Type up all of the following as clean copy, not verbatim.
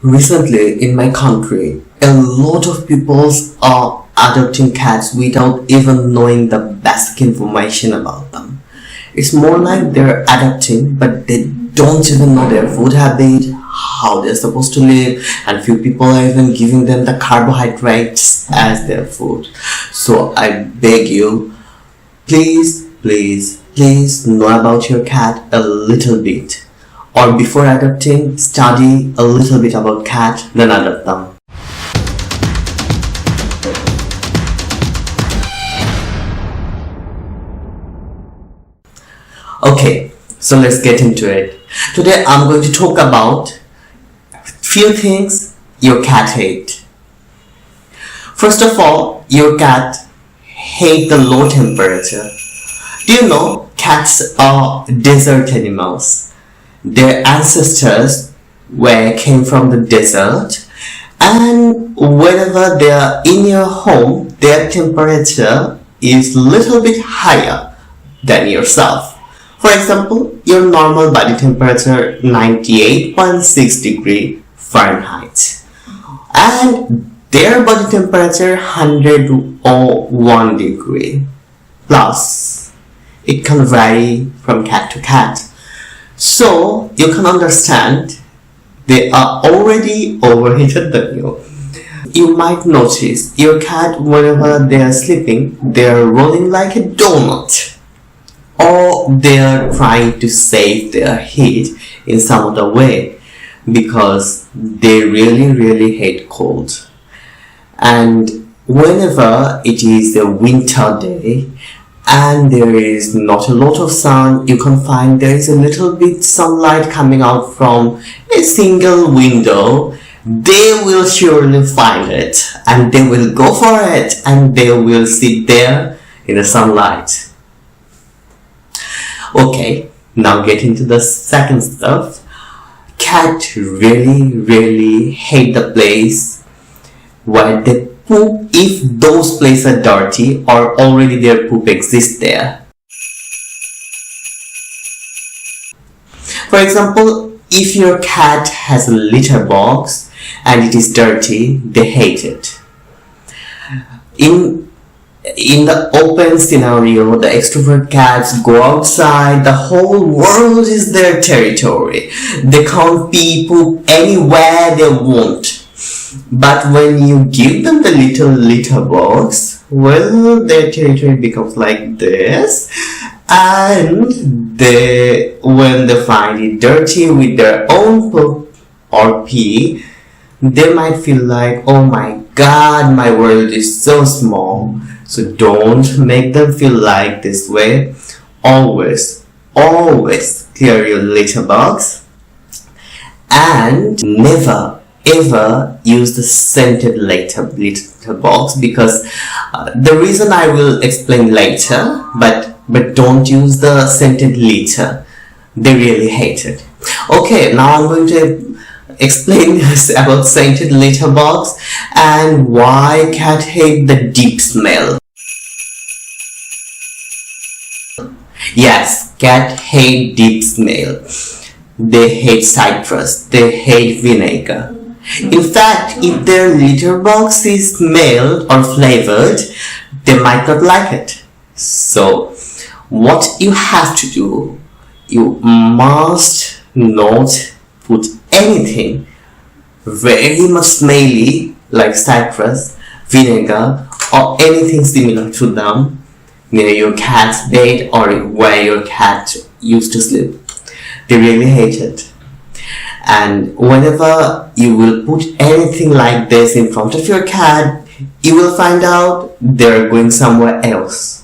Recently, in my country, a lot of people are adopting cats without even knowing the basic information about them. It's more like they're adopting, but they don't even know their food habit, how they're supposed to live, and few people are even giving them the carbohydrates as their food. So I beg you, please know about your cat a little bit. Or before adopting, study a little bit about cat, then adopt them. Okay, so let's get into it. Today I'm going to talk about few things your cat hates. First of all, your cat hates the low temperature. Do you know cats are desert animals? Their ancestors came from the desert, and whenever they are in your home, their temperature is little bit higher than yourself. For example, your normal body temperature 98.6 degree Fahrenheit, and their body temperature 101 degree plus. It can vary from cat to cat. So you can understand they are already overheated than you. You might notice your cat, whenever they are sleeping, they are rolling like a donut, or they are trying to save their heat in some other way because they really hate cold. And whenever it is a winter day and there is not a lot of sun, you can find there is a little bit sunlight coming out from a single window. They will surely find it and they will go for it and they will sit there in the sunlight. Okay, now get into the second stuff. Cat really hate the place where they poop if those places are dirty or already their poop exists there. For example, if your cat has a litter box and it is dirty, they hate it. In the open scenario, the extrovert cats go outside, the whole world is their territory. They can't pee, poop anywhere they want. But when you give them the little litter box, well, their territory becomes like this, and when they find it dirty with their own poop or pee, they might feel like, oh my god, my world is so small. So don't make them feel like this way. Always clear your litter box, and never ever use the scented litter box, because the reason I will explain later, but don't use the scented litter. They really hate it. Okay, now I'm going to explain about scented litter box and why cat hate the deep smell. Yes, cat hate deep smell. They hate citrus. They hate vinegar. In fact, if their litter box is smelled or flavored, they might not like it. So, what you have to do, you must not put anything very much smelly like citrus, vinegar, or anything similar to them near your cat's bed or where your cat used to sleep. They really hate it. And whenever you will put anything like this in front of your cat, you will find out they're going somewhere else.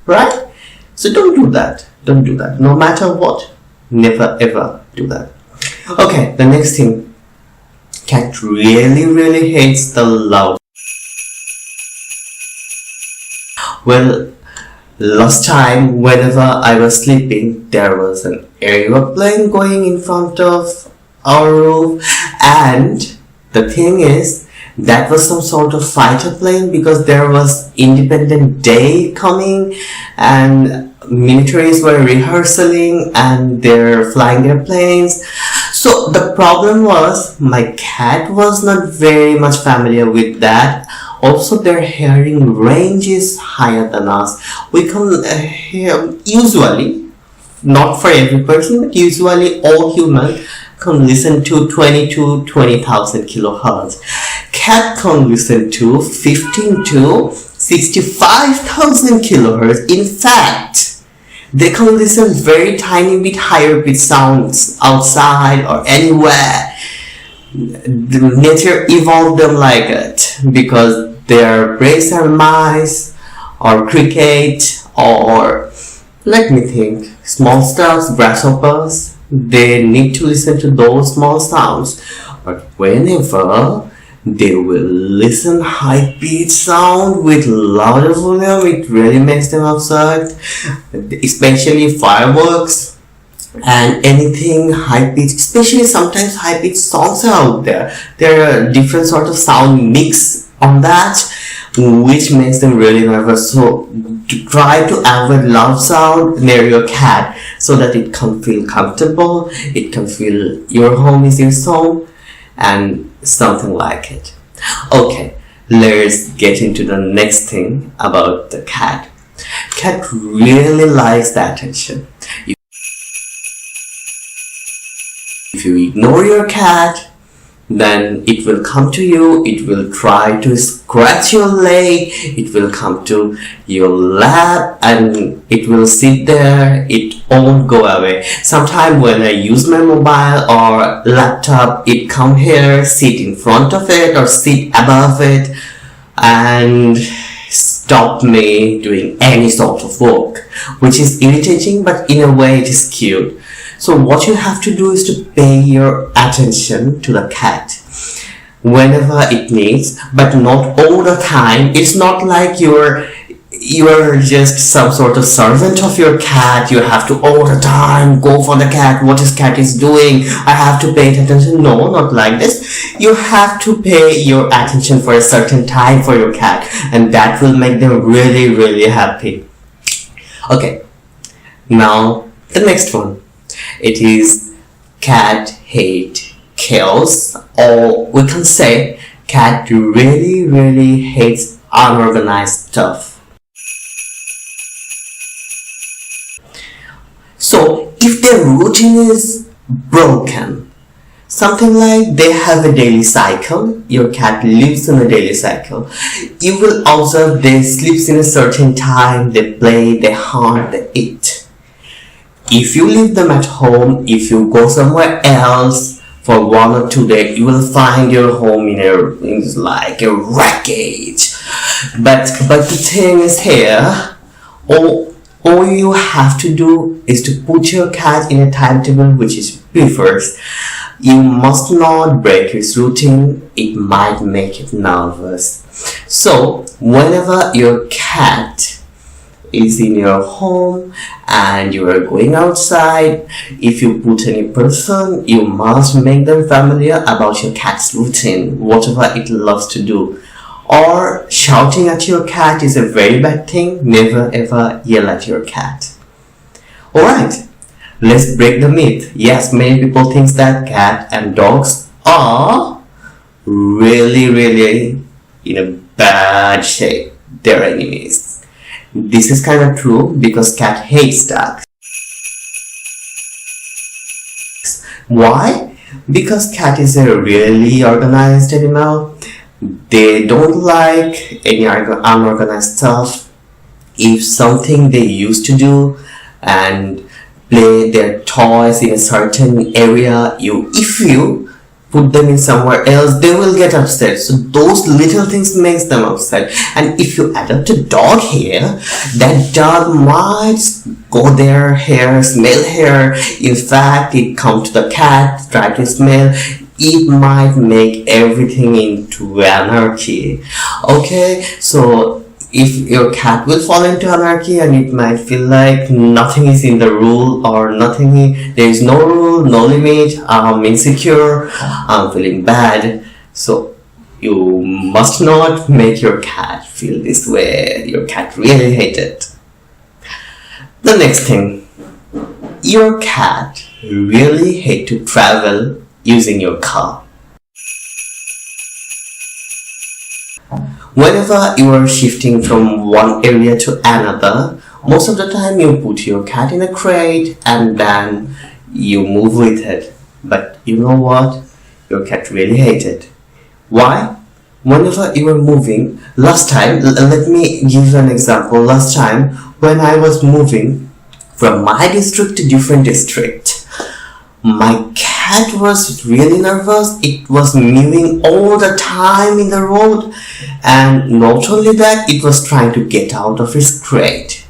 Right? So don't do that. Don't do that. No matter what. Never ever do that. Okay, the next thing. Cat really hates the loud. Well, last time whenever I was sleeping, there was an aeroplane going in front of our roof, and the thing is, that was some sort of fighter plane because there was Independence Day coming and militaries were rehearsing and they're flying their planes. So the problem was my cat was not very much familiar with that. Also, their hearing range is higher than us. We can hear, usually, not for every person, but usually all humans can listen to 20 to 20,000 kilohertz. Cat can listen to 15 to 65,000 kilohertz. In fact, they can listen very tiny bit higher pitch sounds outside or anywhere. The nature evolved them like it because their brains are mice or cricket or, let me think, small stuff, grasshoppers. They need to listen to those small sounds. But whenever they will listen high pitch sound with louder volume, it really makes them upset. Especially fireworks and anything high pitch, especially sometimes high pitch songs are out there. There are different sort of sound mix on that, which makes them really nervous. So to try to avoid loud sound near your cat so that it can feel comfortable, it can feel your home is your home, and something like it. Okay, let's get into the next thing about the cat. Cat really likes the attention. If you ignore your cat, then it will come to you, it will try to scratch your leg, it will come to your lap and it will sit there, it won't go away. Sometimes when I use my mobile or laptop, it come here, sit in front of it or sit above it and stop me doing any sort of work, which is irritating, but in a way it is cute. So what you have to do is to pay your attention to the cat whenever it needs, but not all the time. It's not like you're just some sort of servant of your cat. You have to all the time go for the cat. What is cat is doing? I have to pay attention. No, not like this. You have to pay your attention for a certain time for your cat, and that will make them really, really happy. Okay, now the next one. It is cat hate chaos, or we can say cat really, really hates unorganized stuff. So if their routine is broken, something like they have a daily cycle, your cat lives in a daily cycle, you will observe they sleeps in a certain time, they play, they hunt, they eat. If you leave them at home, if you go somewhere else for 1 or 2 days, you will find your home in like a wreckage. But the thing is here, all you have to do is to put your cat in a timetable which is prefers. You must not break its routine, it might make it nervous. So whenever your cat is in your home and you are going outside, if you put any person, you must make them familiar about your cat's routine, whatever it loves to do. Or shouting at your cat is a very bad thing. Never ever yell at your cat. Alright, let's break the myth. Yes, many people think that cat and dogs are really, really in a bad shape. They're enemies. This is kind of true because cat hates dogs. Why? Because cat is a really organized animal. They don't like any unorganized stuff. If something they used to do and play their toys in a certain area, if you put them in somewhere else, they will get upset. So those little things makes them upset. And if you adopt a dog here, that dog might go there, smell hair. In fact, it come to the cat, try to smell. It might make everything into anarchy. Okay, so if your cat will fall into anarchy and it might feel like nothing is in the rule or there is no rule, no limit, I'm insecure, I'm feeling bad. So you must not make your cat feel this way. Your cat really hates it. The next thing, your cat really hate to travel using your car. Whenever you are shifting from one area to another, most of the time you put your cat in a crate and then you move with it. But you know what? Your cat really hates it. Why? Whenever you were moving, last time, let me give you an example. Last time when I was moving from my district to different district, my cat was really nervous. It was mewing all the time in the road, and not only that, it was trying to get out of its crate.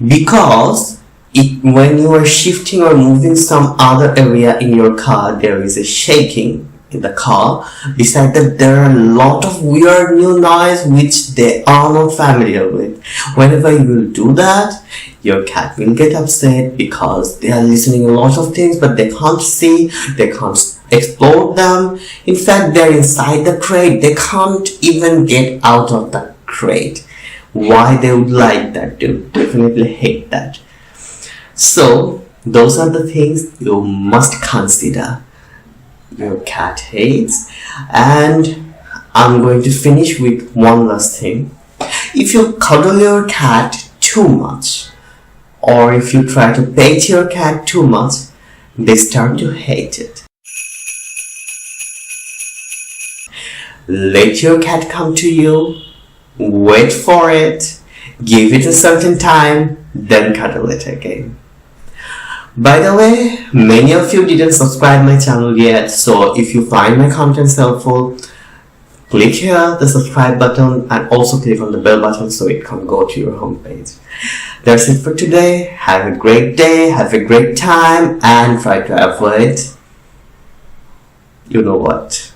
Because when you are shifting or moving some other area in your car, there is a shaking in the car. Besides that, there are a lot of weird new noise which they are not familiar with. Whenever you will do that, your cat will get upset because they are listening a lot of things but they can't see, they can't explore them. In fact, they're inside the crate, they can't even get out of the crate. Why they would like that? They would definitely hate that. So those are the things you must consider. Your cat hates. And I'm going to finish with one last thing. If you cuddle your cat too much, or if you try to pet your cat too much, they start to hate it. Let your cat come to you, wait for it, give it a certain time, then cuddle it again. By the way, many of you didn't subscribe my channel yet, so if you find my content helpful, click here the subscribe button and also click on the bell button so it can go to your homepage. That's it for today. Have a great day, have a great time, and try to avoid you know what.